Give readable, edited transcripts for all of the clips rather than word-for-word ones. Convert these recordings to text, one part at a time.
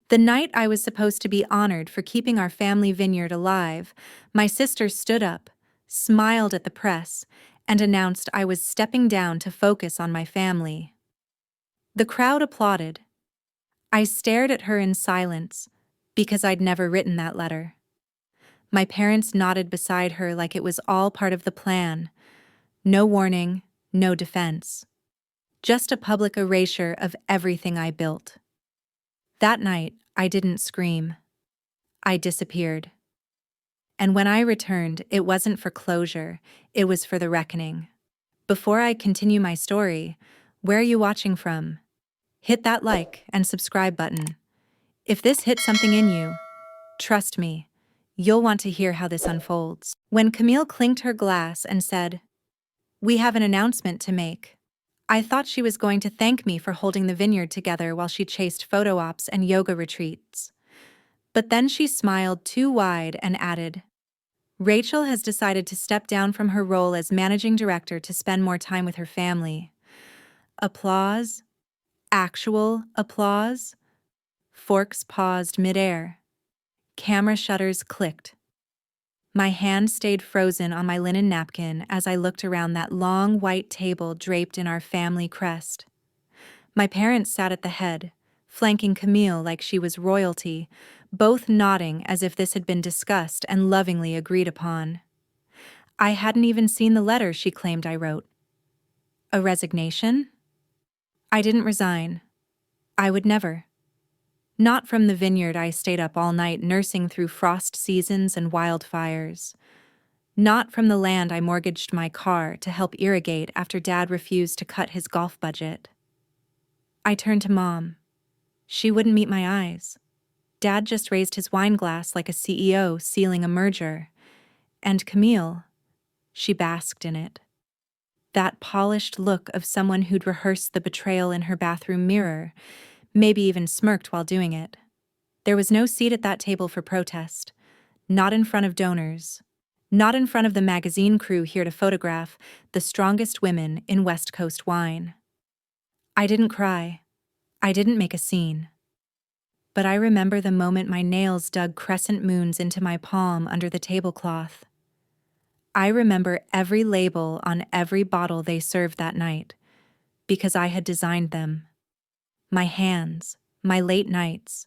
The night I was supposed to be honored for keeping our family vineyard alive, my sister stood up, smiled at the press, and announced I was stepping down to focus on my family. The crowd applauded. I stared at her in silence, because I'd never written that letter. My parents nodded beside her like it was all part of the plan. No warning, no defense. Just a public erasure of everything I built. That night, I didn't scream. I disappeared. And when I returned, it wasn't for closure, it was for the reckoning. Before I continue my story, where are you watching from? Hit that like and subscribe button. If this hit something in you, trust me, you'll want to hear how this unfolds. When Camille clinked her glass and said, "We have an announcement to make," I thought she was going to thank me for holding the vineyard together while she chased photo ops and yoga retreats. But then she smiled too wide and added, "Rachel has decided to step down from her role as managing director to spend more time with her family." Applause? Actual applause? Forks paused midair. Camera shutters clicked. My hand stayed frozen on my linen napkin as I looked around that long white table draped in our family crest. My parents sat at the head, flanking Camille like she was royalty, both nodding as if this had been discussed and lovingly agreed upon. I hadn't even seen the letter she claimed I wrote. A resignation? I didn't resign. I would never. Not from the vineyard I stayed up all night nursing through frost seasons and wildfires. Not from the land I mortgaged my car to help irrigate after Dad refused to cut his golf budget. I turned to Mom. She wouldn't meet my eyes. Dad just raised his wine glass like a CEO sealing a merger. And Camille, she basked in it. That polished look of someone who'd rehearsed the betrayal in her bathroom mirror, maybe even smirked while doing it. There was no seat at that table for protest. Not in front of donors. Not in front of the magazine crew here to photograph the strongest women in West Coast wine. I didn't cry. I didn't make a scene. But I remember the moment my nails dug crescent moons into my palm under the tablecloth. I remember every label on every bottle they served that night, because I had designed them. My hands, my late nights,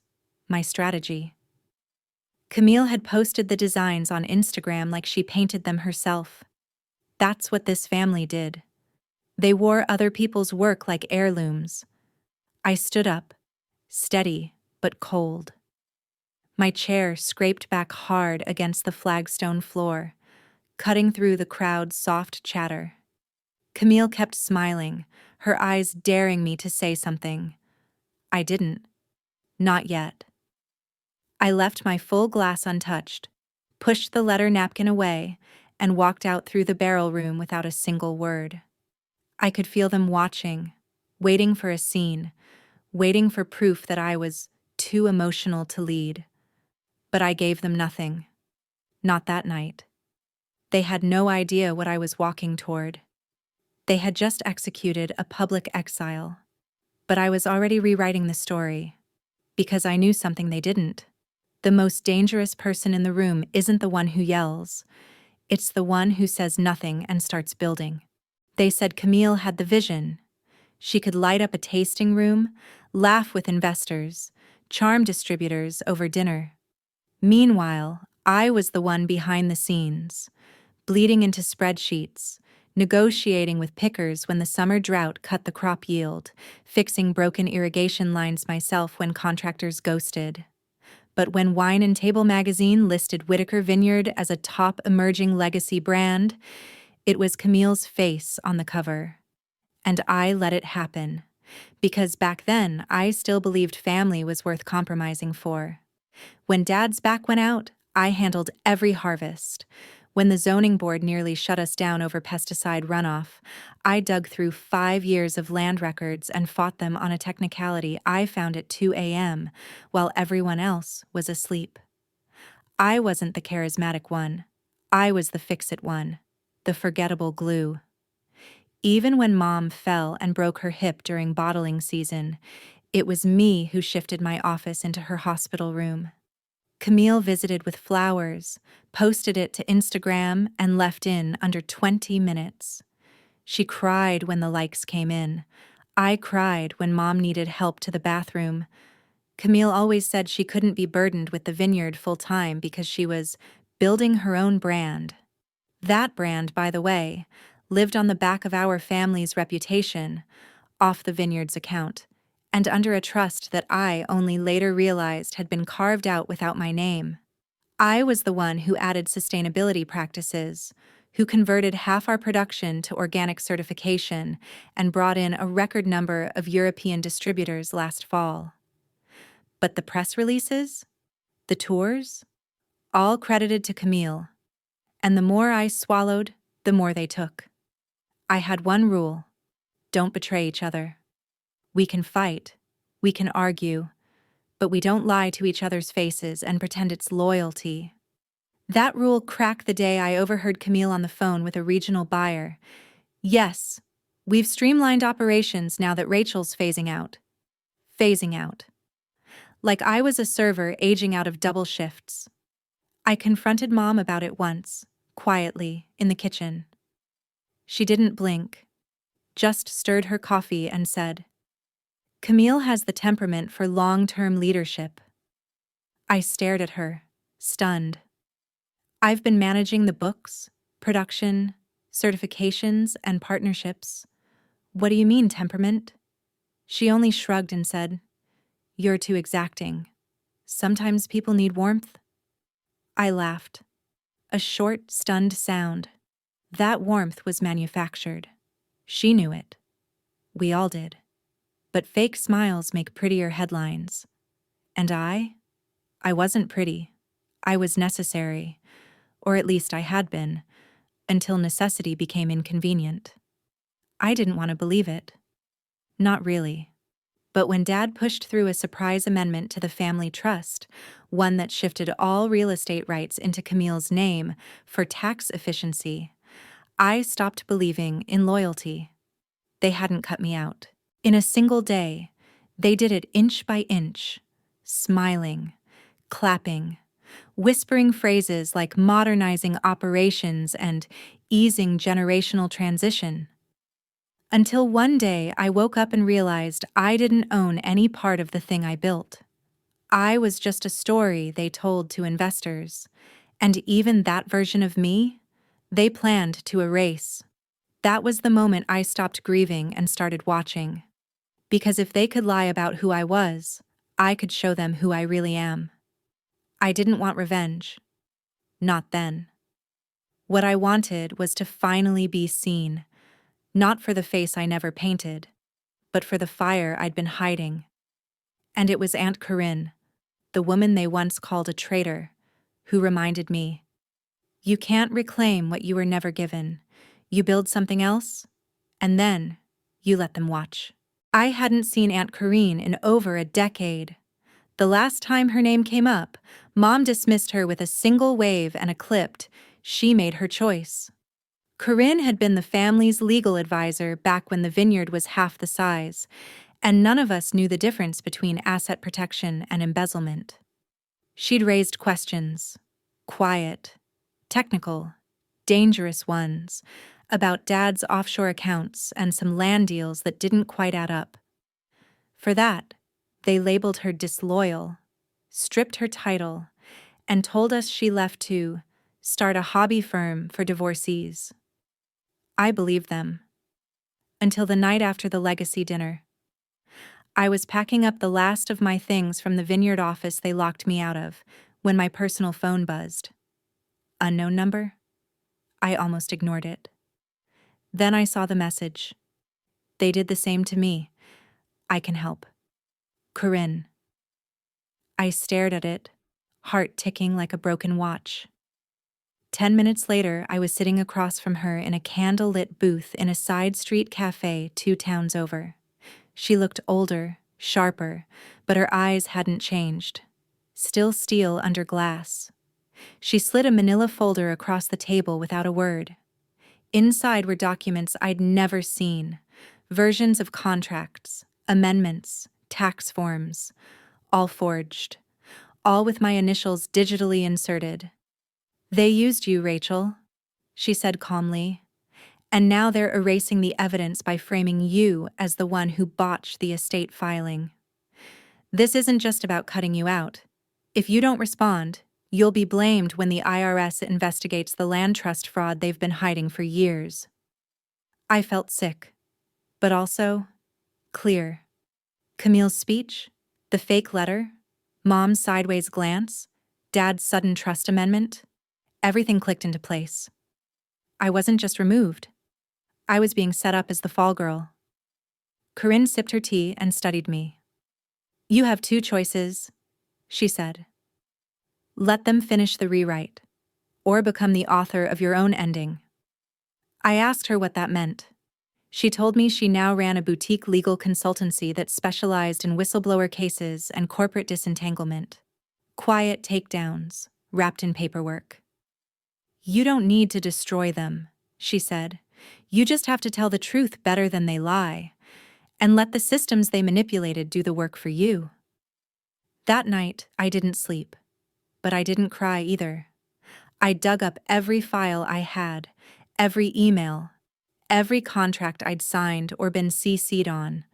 my strategy. Camille had posted the designs on Instagram like she painted them herself. That's what this family did. They wore other people's work like heirlooms. I stood up, steady but cold. My chair scraped back hard against the flagstone floor, cutting through the crowd's soft chatter. Camille kept smiling, her eyes daring me to say something. I didn't. Not yet. I left my full glass untouched, pushed the letter napkin away, and walked out through the barrel room without a single word. I could feel them watching, waiting for a scene, waiting for proof that I was too emotional to lead. But I gave them nothing. Not that night. They had no idea what I was walking toward. They had just executed a public exile. But I was already rewriting the story, because I knew something they didn't. The most dangerous person in the room isn't the one who yells. It's the one who says nothing and starts building. They said Camille had the vision. She could light up a tasting room, laugh with investors, charm distributors over dinner. Meanwhile, I was the one behind the scenes, bleeding into spreadsheets, negotiating with pickers when the summer drought cut the crop yield, fixing broken irrigation lines myself when contractors ghosted. But when Wine and Table magazine listed Whitaker Vineyard as a top emerging legacy brand, it was Camille's face on the cover. And I let it happen, because back then I still believed family was worth compromising for. When Dad's back went out, I handled every harvest. When the zoning board nearly shut us down over pesticide runoff, I dug through 5 years of land records and fought them on a technicality I found at 2 a.m., while everyone else was asleep. I wasn't the charismatic one. I was the fix-it one, the forgettable glue. Even when Mom fell and broke her hip during bottling season, It was me who shifted my office into her hospital room. Camille visited with flowers, posted it to Instagram, and left in under 20 minutes. She cried when the likes came in. I cried when Mom needed help to the bathroom. Camille always said she couldn't be burdened with the vineyard full-time because she was building her own brand. That brand, by the way, lived on the back of our family's reputation, off the vineyard's account, and under a trust that I only later realized had been carved out without my name. I was the one who added sustainability practices, who converted half our production to organic certification and brought in a record number of European distributors last fall. But the press releases? The tours? All credited to Camille. And the more I swallowed, the more they took. I had one rule: don't betray each other. We can fight, we can argue, but we don't lie to each other's faces and pretend it's loyalty. That rule cracked the day I overheard Camille on the phone with a regional buyer. Yes, we've streamlined operations now that Rachel's phasing out. Phasing out. Like I was a server aging out of double shifts. I confronted Mom about it once, quietly, in the kitchen. She didn't blink, just stirred her coffee and said, "Camille has the temperament for long-term leadership." I stared at her, stunned. I've been managing the books, production, certifications, and partnerships. What do you mean, temperament? She only shrugged and said, "You're too exacting. Sometimes people need warmth." I laughed. A short, stunned sound. That warmth was manufactured. She knew it. We all did. But fake smiles make prettier headlines. And I wasn't pretty. I was necessary, or at least I had been, until necessity became inconvenient. I didn't want to believe it. Not really. But when Dad pushed through a surprise amendment to the family trust, one that shifted all real estate rights into Camille's name for tax efficiency, I stopped believing in loyalty. They hadn't cut me out. In a single day, they did it inch by inch, smiling, clapping, whispering phrases like modernizing operations and easing generational transition. Until one day I woke up and realized I didn't own any part of the thing I built. I was just a story they told to investors, and even that version of me, they planned to erase. That was the moment I stopped grieving and started watching. Because if they could lie about who I was, I could show them who I really am. I didn't want revenge. Not then. What I wanted was to finally be seen, not for the face I never painted, but for the fire I'd been hiding. And it was Aunt Corinne, the woman they once called a traitor, who reminded me, "You can't reclaim what you were never given. You build something else, and then you let them watch." I hadn't seen Aunt Corinne in over a decade. The last time her name came up, Mom dismissed her with a single wave and a clipped, "She made her choice." Corinne had been the family's legal advisor back when the vineyard was half the size, and none of us knew the difference between asset protection and embezzlement. She'd raised questions, quiet, technical, dangerous ones, about Dad's offshore accounts and some land deals that didn't quite add up. For that, they labeled her disloyal, stripped her title, and told us she left to start a hobby firm for divorcees. I believed them. Until the night after the legacy dinner. I was packing up the last of my things from the vineyard office they locked me out of when my personal phone buzzed. Unknown number? I almost ignored it. Then I saw the message. They did the same to me. I can help. Corinne. I stared at it, heart ticking like a broken watch. 10 minutes later, I was sitting across from her in a candle-lit booth in a side street cafe 2 towns over. She looked older, sharper, but her eyes hadn't changed. Still steel under glass. She slid a manila folder across the table without a word. Inside were documents I'd never seen, versions of contracts, amendments, tax forms, all forged, all with my initials digitally inserted. "They used you, Rachel," she said calmly, "and now they're erasing the evidence by framing you as the one who botched the estate filing. This isn't just about cutting you out. If you don't respond, you'll be blamed when the IRS investigates the land trust fraud they've been hiding for years." I felt sick, but also clear. Camille's speech, the fake letter, Mom's sideways glance, Dad's sudden trust amendment, everything clicked into place. I wasn't just removed. I was being set up as the fall girl. Corinne sipped her tea and studied me. "You have two choices," she said. "Let them finish the rewrite, or become the author of your own ending." I asked her what that meant. She told me she now ran a boutique legal consultancy that specialized in whistleblower cases and corporate disentanglement. Quiet takedowns, wrapped in paperwork. "You don't need to destroy them," she said. "You just have to tell the truth better than they lie, and let the systems they manipulated do the work for you." That night, I didn't sleep, but I didn't cry either. I dug up every file I had, every email, every contract I'd signed or been CC'd on.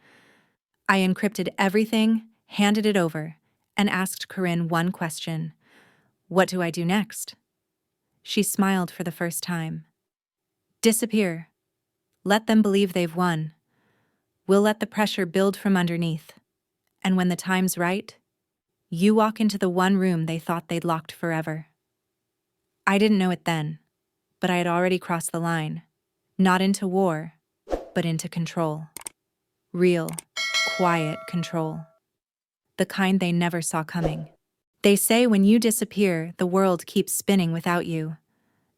I encrypted everything, handed it over, and asked Corinne one question: "What do I do next?" She smiled for the first time. "Disappear. Let them believe they've won. We'll let the pressure build from underneath. And when the time's right, you walk into the one room they thought they'd locked forever." I didn't know it then, but I had already crossed the line. Not into war, but into control. Real, quiet control. The kind they never saw coming. They say when you disappear, the world keeps spinning without you.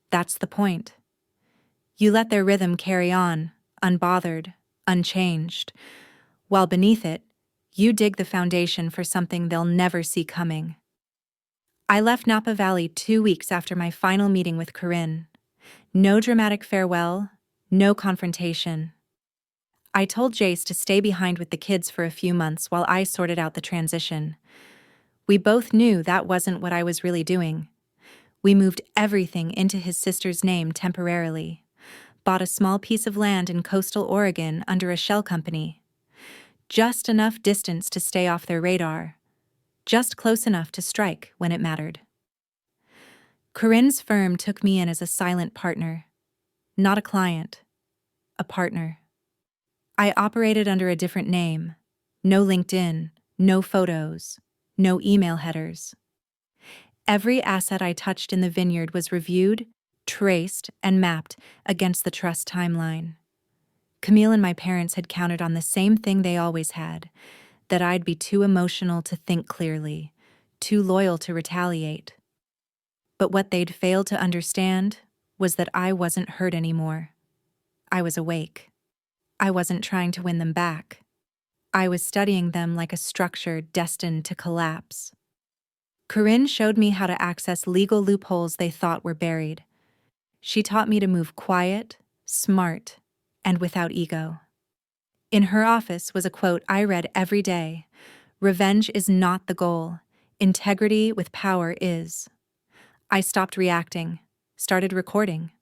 That's the point. You let their rhythm carry on, unbothered, unchanged, while beneath it, you dig the foundation for something they'll never see coming. I left Napa Valley 2 weeks after my final meeting with Corinne. No dramatic farewell, no confrontation. I told Jace to stay behind with the kids for a few months while I sorted out the transition. We both knew that wasn't what I was really doing. We moved everything into his sister's name temporarily, bought a small piece of land in coastal Oregon under a shell company. Just enough distance to stay off their radar, just close enough to strike when it mattered. Corinne's firm took me in as a silent partner, not a client, a partner. I operated under a different name, no LinkedIn, no photos, no email headers. Every asset I touched in the vineyard was reviewed, traced, and mapped against the trust timeline. Camille and my parents had counted on the same thing they always had, that I'd be too emotional to think clearly, too loyal to retaliate. But what they'd failed to understand was that I wasn't hurt anymore. I was awake. I wasn't trying to win them back. I was studying them like a structure destined to collapse. Corinne showed me how to access legal loopholes they thought were buried. She taught me to move quiet, smart, and without ego. In her office was a quote I read every day: "Revenge is not the goal. Integrity with power is." I stopped reacting, started recording.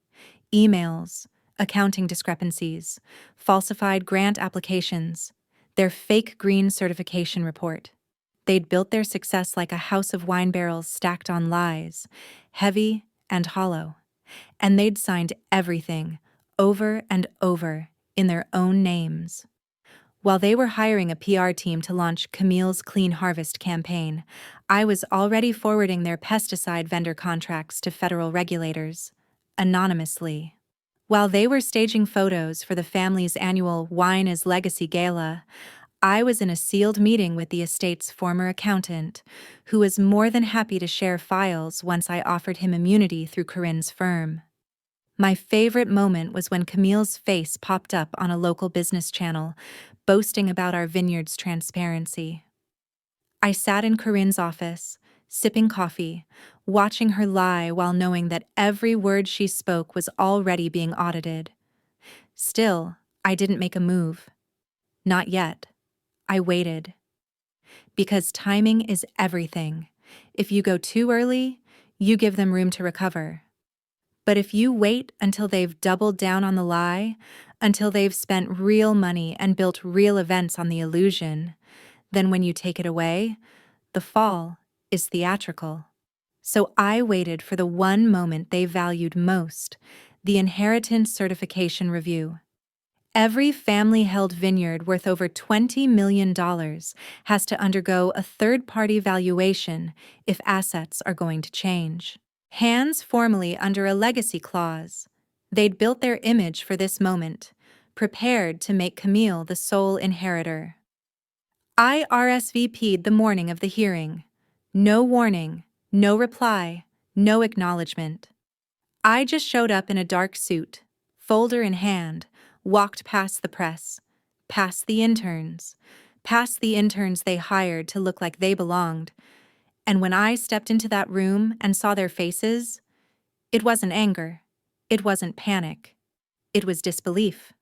Emails, accounting discrepancies, falsified grant applications, their fake green certification report. They'd built their success like a house of wine barrels stacked on lies, heavy and hollow. And they'd signed everything, over and over, in their own names. While they were hiring a PR team to launch Camille's Clean Harvest campaign, I was already forwarding their pesticide vendor contracts to federal regulators, anonymously. While they were staging photos for the family's annual Wine is Legacy Gala, I was in a sealed meeting with the estate's former accountant, who was more than happy to share files once I offered him immunity through Corinne's firm. My favorite moment was when Camille's face popped up on a local business channel, boasting about our vineyard's transparency. I sat in Corinne's office, sipping coffee, watching her lie while knowing that every word she spoke was already being audited. Still, I didn't make a move. Not yet. I waited. Because timing is everything. If you go too early, you give them room to recover. But if you wait until they've doubled down on the lie, until they've spent real money and built real events on the illusion, then when you take it away, the fall is theatrical. So I waited for the one moment they valued most, the inheritance certification review. Every family-held vineyard worth over $20 million has to undergo a third-party valuation if assets are going to change. Hands formally under a legacy clause. They'd built their image for this moment, prepared to make Camille the sole inheritor. I RSVP'd the morning of the hearing. No warning, no reply, no acknowledgement. I just showed up in a dark suit, folder in hand, walked past the press, past the interns they hired to look like they belonged, and when I stepped into that room and saw their faces, it wasn't anger, it wasn't panic, it was disbelief.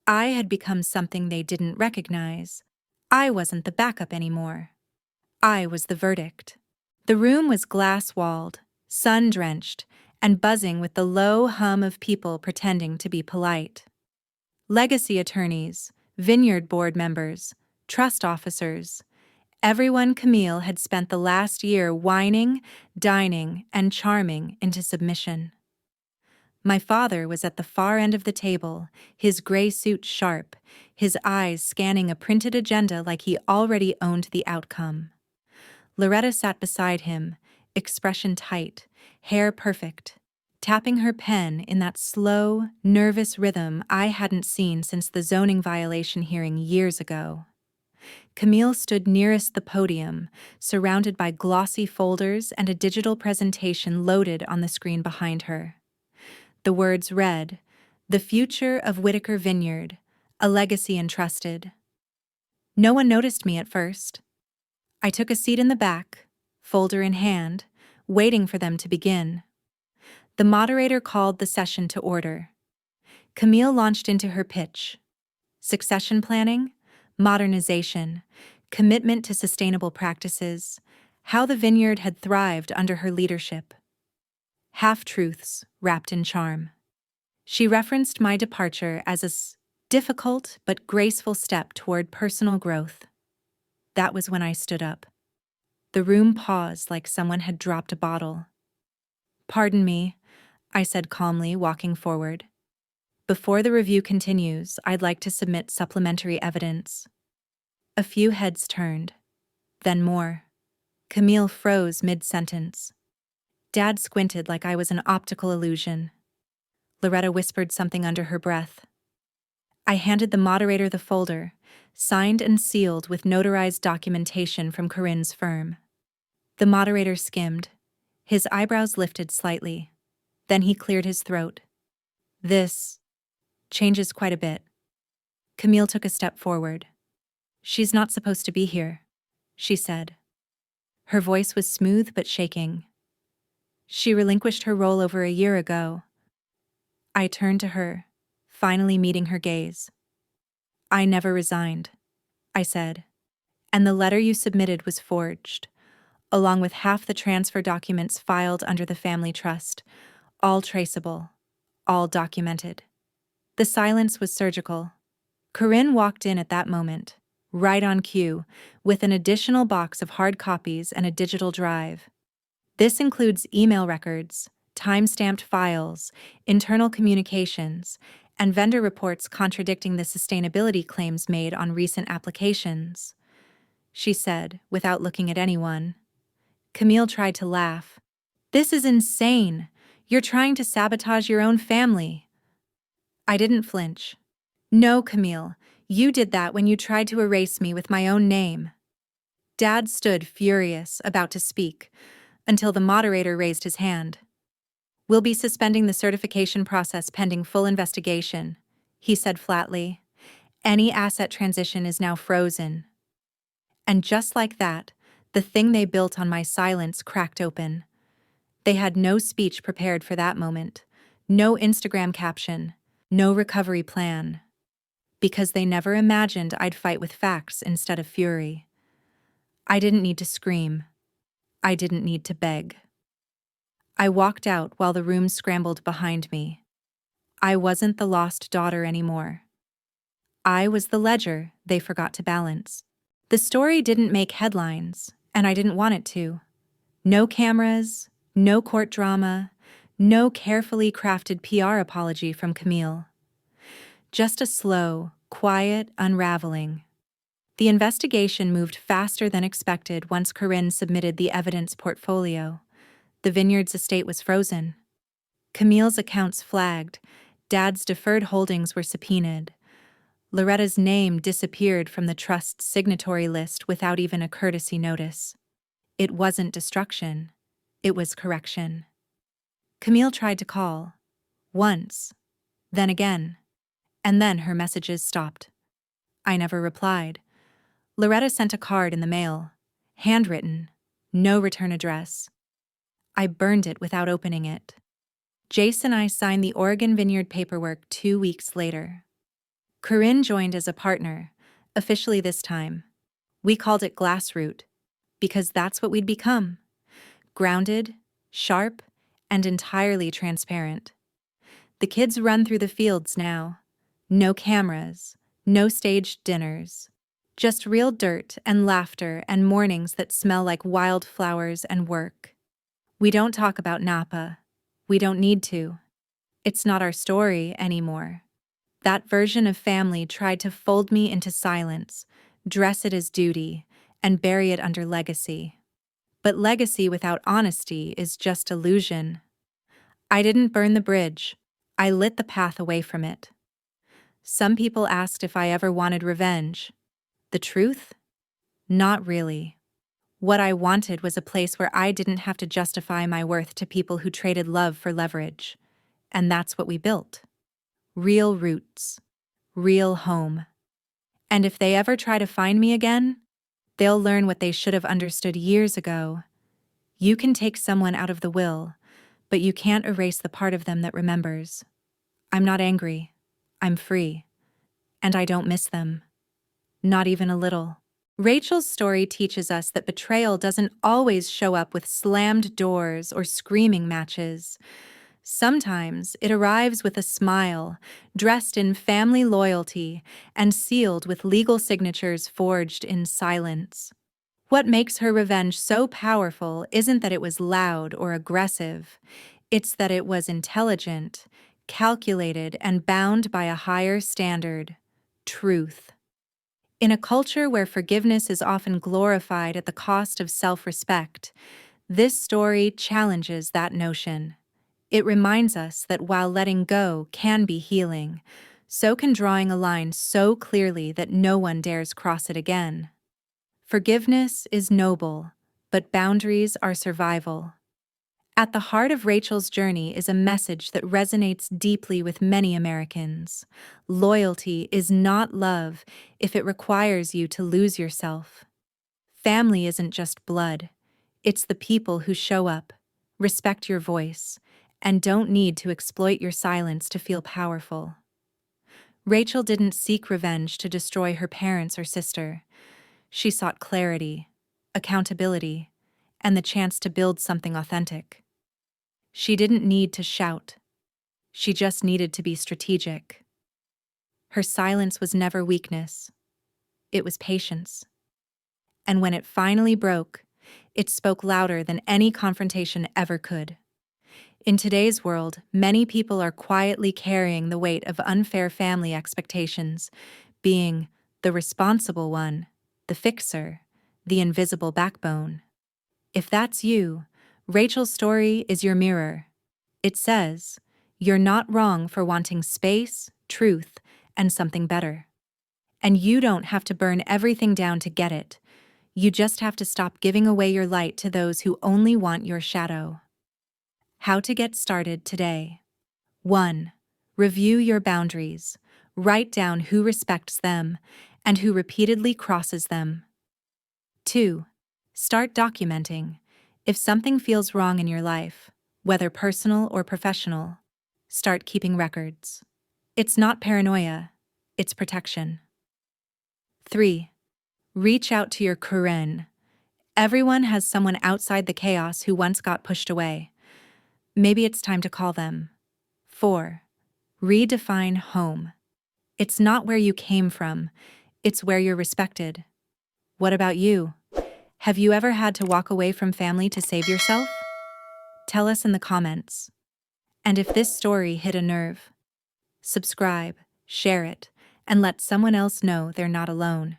I had become something they didn't recognize. I wasn't the backup anymore. I was the verdict. The room was glass-walled, sun-drenched, and buzzing with the low hum of people pretending to be polite. Legacy attorneys, vineyard board members, trust officers, everyone Camille had spent the last year whining, dining, and charming into submission. My father was at the far end of the table, his gray suit sharp, his eyes scanning a printed agenda like he already owned the outcome. Loretta sat beside him, expression tight, hair perfect, tapping her pen in that slow, nervous rhythm I hadn't seen since the zoning violation hearing years ago. Camille stood nearest the podium, surrounded by glossy folders and a digital presentation loaded on the screen behind her. The words read, "The Future of Whitaker Vineyard, a Legacy Entrusted." No one noticed me at first. I took a seat in the back, folder in hand, waiting for them to begin. The moderator called the session to order. Camille launched into her pitch. Succession planning, modernization, commitment to sustainable practices, how the vineyard had thrived under her leadership. Half-truths wrapped in charm. She referenced my departure as a difficult but graceful step toward personal growth. That was when I stood up. The room paused like someone had dropped a bottle. "Pardon me," I said calmly, walking forward. "Before the review continues, I'd like to submit supplementary evidence." A few heads turned, then more. Camille froze mid-sentence. Dad squinted like I was an optical illusion. Loretta whispered something under her breath. I handed the moderator the folder, signed and sealed with notarized documentation from Corinne's firm. The moderator skimmed. His eyebrows lifted slightly. Then he cleared his throat. "This changes quite a bit." Camille took a step forward. "She's not supposed to be here," she said. Her voice was smooth but shaking. "She relinquished her role over a year ago." I turned to her, finally meeting her gaze. "I never resigned," I said. "And the letter you submitted was forged, along with half the transfer documents filed under the family trust, all traceable, all documented." The silence was surgical. Corinne walked in at that moment, right on cue, with an additional box of hard copies and a digital drive. This includes email records, time-stamped files, internal communications, and vendor reports contradicting the sustainability claims made on recent applications, she said, without looking at anyone. Camille tried to laugh. "This is insane. You're trying to sabotage your own family." I didn't flinch. "No, Camille, you did that when you tried to erase me with my own name." Dad stood furious, about to speak, until the moderator raised his hand. "We'll be suspending the certification process pending full investigation," he said flatly. "Any asset transition is now frozen." And just like that, the thing they built on my silence cracked open. They had no speech prepared for that moment, no Instagram caption, no recovery plan. Because they never imagined I'd fight with facts instead of fury. I didn't need to scream. I didn't need to beg. I walked out while the room scrambled behind me. I wasn't the lost daughter anymore. I was the ledger they forgot to balance. The story didn't make headlines, and I didn't want it to. No cameras, no court drama, no carefully crafted PR apology from Camille. Just a slow, quiet unraveling. The investigation moved faster than expected once Corinne submitted the evidence portfolio. The vineyard's estate was frozen. Camille's accounts flagged. Dad's deferred holdings were subpoenaed. Loretta's name disappeared from the trust's signatory list without even a courtesy notice. It wasn't destruction. It was correction. Camille tried to call. Once. Then again. And then her messages stopped. I never replied. Loretta sent a card in the mail. Handwritten. No return address. I burned it without opening it. Jace and I signed the Oregon Vineyard paperwork 2 weeks later. Corinne joined as a partner, officially this time. We called it Glassroot, because that's what we'd become. Grounded, sharp, and entirely transparent. The kids run through the fields now. No cameras, no staged dinners. Just real dirt and laughter and mornings that smell like wildflowers and work. We don't talk about Napa. We don't need to. It's not our story anymore. That version of family tried to fold me into silence, dress it as duty, and bury it under legacy. But legacy without honesty is just illusion. I didn't burn the bridge. I lit the path away from it. Some people asked if I ever wanted revenge. The truth? Not really. What I wanted was a place where I didn't have to justify my worth to people who traded love for leverage. And that's what we built. Real roots. Real home. And if they ever try to find me again, they'll learn what they should have understood years ago. You can take someone out of the will, but you can't erase the part of them that remembers. I'm not angry. I'm free. And I don't miss them. Not even a little. Rachel's story teaches us that betrayal doesn't always show up with slammed doors or screaming matches. Sometimes it arrives with a smile, dressed in family loyalty, and sealed with legal signatures forged in silence. What makes her revenge so powerful isn't that it was loud or aggressive. It's that it was intelligent, calculated, and bound by a higher standard: truth. In a culture where forgiveness is often glorified at the cost of self-respect, this story challenges that notion. It reminds us that while letting go can be healing, so can drawing a line so clearly that no one dares cross it again. Forgiveness is noble, but boundaries are survival. At the heart of Rachel's journey is a message that resonates deeply with many Americans. Loyalty is not love if it requires you to lose yourself. Family isn't just blood. It's the people who show up, respect your voice, and don't need to exploit your silence to feel powerful. Rachel didn't seek revenge to destroy her parents or sister. She sought clarity, accountability, and the chance to build something authentic. She didn't need to shout. She just needed to be strategic. Her silence was never weakness. It was patience. And when it finally broke, it spoke louder than any confrontation ever could. In today's world, many people are quietly carrying the weight of unfair family expectations, being the responsible one, the fixer, the invisible backbone. If that's you, Rachel's story is your mirror. It says, you're not wrong for wanting space, truth, and something better. And you don't have to burn everything down to get it. You just have to stop giving away your light to those who only want your shadow. How to get started today. 1. Review your boundaries. Write down who respects them and who repeatedly crosses them. 2. Start documenting. If something feels wrong in your life, whether personal or professional, start keeping records. It's not paranoia, it's protection. 3. Reach out to your Corinne, Everyone has someone outside the chaos who once got pushed away. Maybe it's time to call them. 4. Redefine home. It's not where you came from, it's where you're respected. What about you? Have you ever had to walk away from family to save yourself? Tell us in the comments. And if this story hit a nerve, subscribe, share it, and let someone else know they're not alone.